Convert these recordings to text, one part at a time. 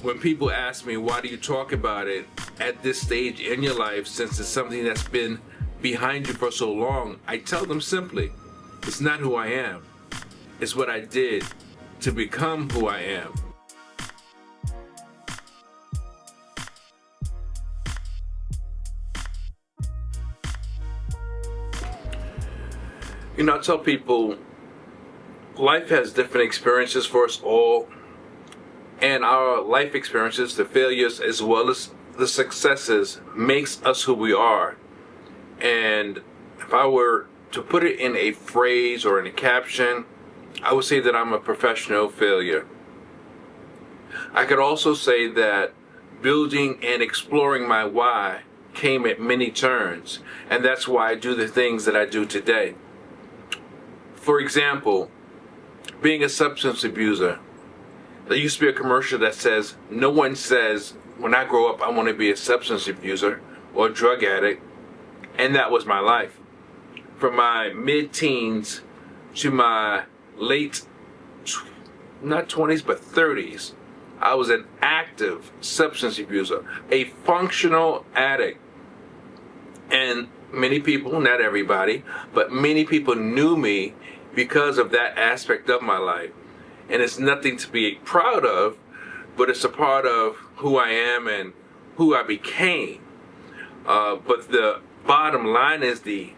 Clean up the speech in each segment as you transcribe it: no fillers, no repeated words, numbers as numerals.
when people ask me, why do you talk about it at this stage in your life, since it's something that's been behind you for so long, I tell them simply, it's not who I am. It's what I did to become who I am. You know, I tell people life has different experiences for us all, and our life experiences, the failures as well as the successes, makes us who we are. And if I were to put it in a phrase or in a caption, I would say that I'm a professional failure. I could also say that building and exploring my why came at many turns, and that's why I do the things that I do today. For example, being a substance abuser. There used to be a commercial that says, no one says, when I grow up, I want to be a substance abuser or a drug addict. And that was my life. From my mid-teens to my late, not 20s, but 30s, I was an active substance abuser, a functional addict. And many people, not everybody, but many people knew me because of that aspect of my life. And it's nothing to be proud of, but it's a part of who I am and who I became. But the bottom line is the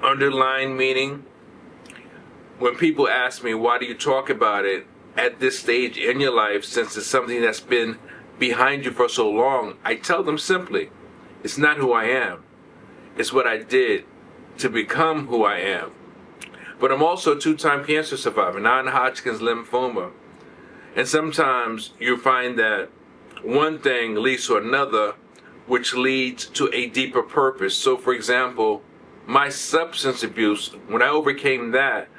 underlying meaning. When people ask me, why do you talk about it at this stage in your life, since it's something that's been behind you for so long, I tell them simply, it's not who I am. It's what I did to become who I am. But I'm also a 2-time cancer survivor, non-Hodgkin's lymphoma. And sometimes you find that one thing leads to another, which leads to a deeper purpose. So, for example, my substance abuse, when I overcame that,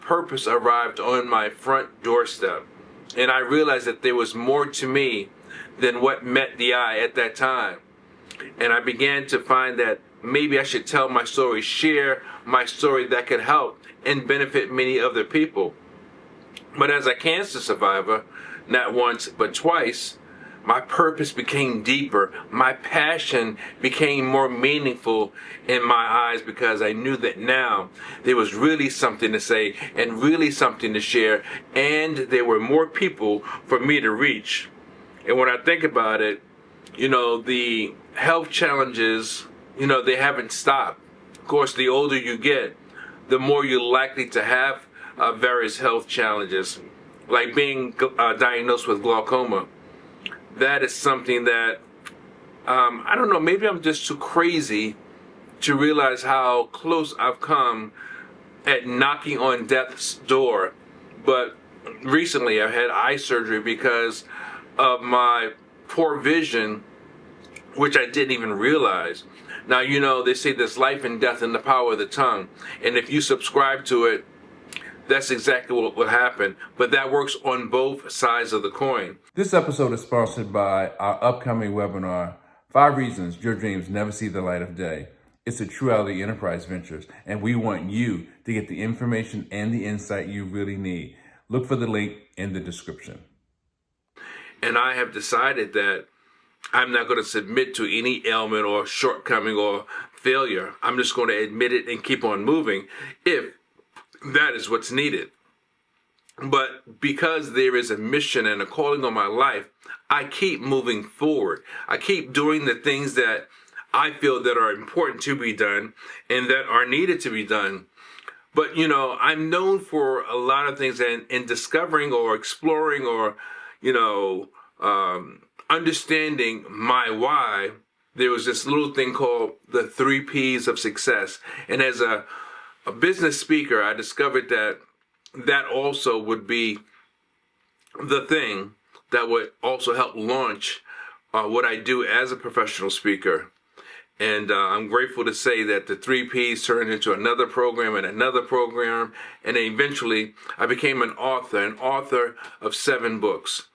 purpose arrived on my front doorstep. And I realized that there was more to me than what met the eye at that time. And I began to find that maybe I should tell my story, share my story that could help and benefit many other people. But as a cancer survivor, not once but twice, my purpose became deeper. My passion became more meaningful in my eyes, because I knew that now there was really something to say and really something to share, and there were more people for me to reach. And when I think about it, you know, the health challenges, they haven't stopped. Of course, the older you get, the more you're likely to have various health challenges, like being diagnosed with glaucoma. That is something that, I don't know, maybe I'm just too crazy to realize how close I've come at knocking on death's door. But recently I've had eye surgery because of my poor vision, which I didn't even realize. Now, they say there's life and death in the power of the tongue. And if you subscribe to it, that's exactly what will happen. But that works on both sides of the coin. This episode is sponsored by our upcoming webinar, 5 Reasons Your Dreams Never See the Light of Day. It's a True Reality Enterprise Ventures, and we want you to get the information and the insight you really need. Look for the link in the description. And I have decided that I'm not going to submit to any ailment or shortcoming or failure. I'm just going to admit it and keep on moving if that is what's needed. But because there is a mission and a calling on my life, I keep moving forward. I keep doing the things that I feel that are important to be done and that are needed to be done. But, I'm known for a lot of things, and in discovering or exploring or, understanding my why, there was this little thing called the 3 Ps of success. And as a business speaker, I discovered that also would be the thing that would also help launch what I do as a professional speaker. And I'm grateful to say that the 3 Ps turned into another program, and eventually I became an author of 7 books.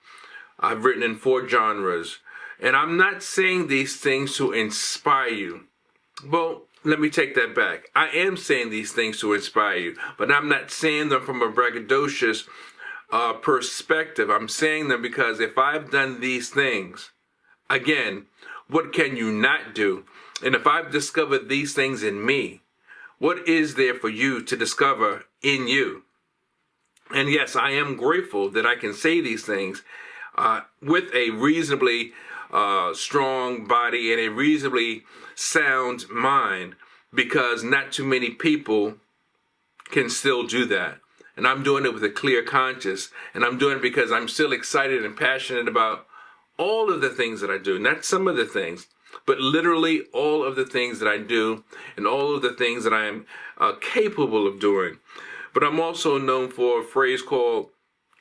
I've written in 4 genres. And I'm not saying these things to inspire you. Well, let me take that back. I am saying these things to inspire you, but I'm not saying them from a braggadocious perspective. I'm saying them because if I've done these things, again, what can you not do? And if I've discovered these things in me, what is there for you to discover in you? And yes, I am grateful that I can say these things with a reasonably strong body and a reasonably sound mind, because not too many people can still do that. And I'm doing it with a clear conscience, and I'm doing it because I'm still excited and passionate about all of the things that I do, not some of the things, but literally all of the things that I do and all of the things that I am capable of doing. But I'm also known for a phrase called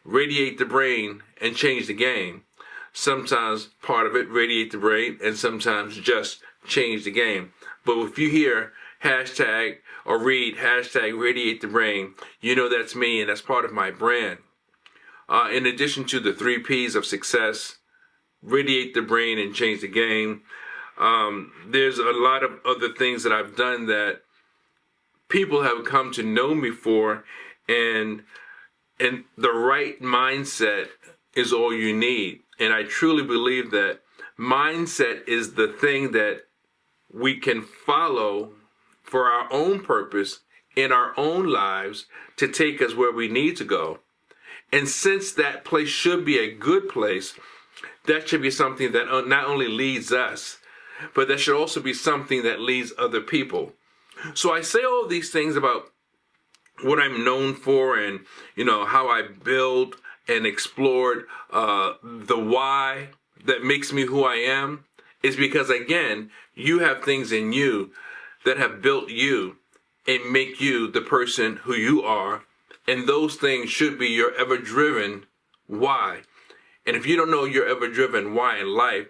radiate the brain and change the game. Sometimes part of it, radiate the brain, and sometimes just change the game. But if you hear hashtag or read hashtag radiate the brain, you know that's me, and that's part of my brand. In addition to the 3 P's of success, radiate the brain and change the game, there's a lot of other things that I've done that people have come to know me for, and the right mindset is all you need. And I truly believe that mindset is the thing that we can follow for our own purpose in our own lives to take us where we need to go. And since that place should be a good place, that should be something that not only leads us, but that should also be something that leads other people. So I say all these things about what I'm known for, and how I build and explored the why that makes me who I am, is because, again, you have things in you that have built you and make you the person who you are, and those things should be your ever-driven why. And if you don't know your ever-driven why in life,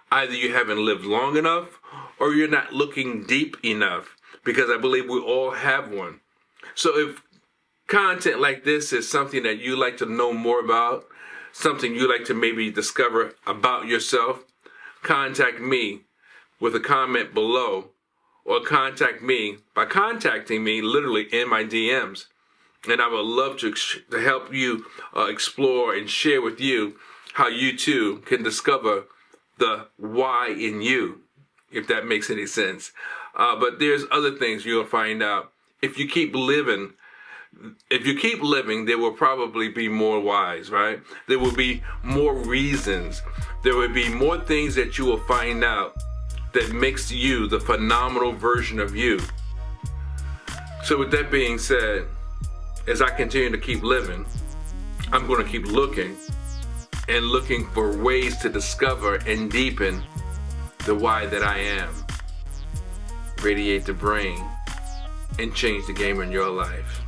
either you haven't lived long enough or you're not looking deep enough, because I believe we all have one. So if content like this is something that you like to know more about, something you like to maybe discover about yourself, contact me with a comment below, or contact me by contacting me literally in my DMs. And I would love to help you explore and share with you how you too can discover the why in you, if that makes any sense. But there's other things you'll find out. If you keep living, there will probably be more whys, right? There will be more reasons. There will be more things that you will find out that makes you the phenomenal version of you. So with that being said, as I continue to keep living, I'm going to keep looking for ways to discover and deepen the why that I am. Radiate the brain and change the game in your life.